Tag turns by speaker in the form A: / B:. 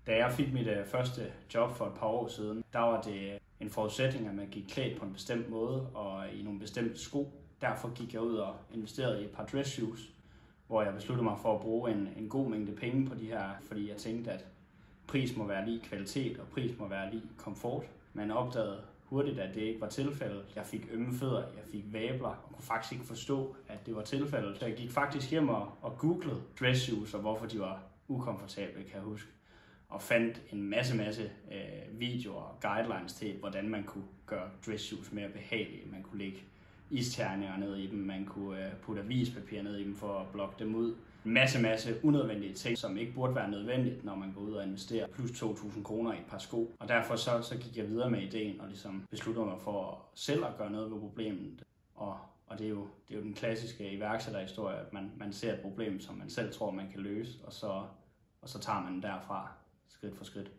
A: Da jeg fik mit første job for et par år siden, der var det en forudsætning, at man gik klædt på en bestemt måde og i nogle bestemte sko. Derfor gik jeg ud og investerede i et par dress shoes, hvor jeg besluttede mig for at bruge en god mængde penge på de her, fordi jeg tænkte, at pris må være lige kvalitet, og pris må være lige komfort. Man opdagede hurtigt, at det ikke var tilfældet. Jeg fik ømme fødder, jeg fik vabler, og kunne faktisk ikke forstå, at det var tilfældet. Så jeg gik faktisk hjem og googlede dress shoes, og hvorfor de var ukomfortable, kan jeg huske. Og fandt en masse videoer og guidelines til, hvordan man kunne gøre dress shoes mere behagelige. Man kunne lægge isterninger ned i dem, man kunne putte avispapir ned i dem for at blokke dem ud. En masse unødvendige ting, som ikke burde være nødvendigt, når man går ud og investerer plus 2.000 kroner i et par sko. Og derfor så gik jeg videre med ideen og ligesom besluttede mig for selv at gøre noget ved problemet. Og det er jo den klassiske iværksætterhistorie, at man ser et problem, som man selv tror, man kan løse, og så tager man derfra skridt for skridt.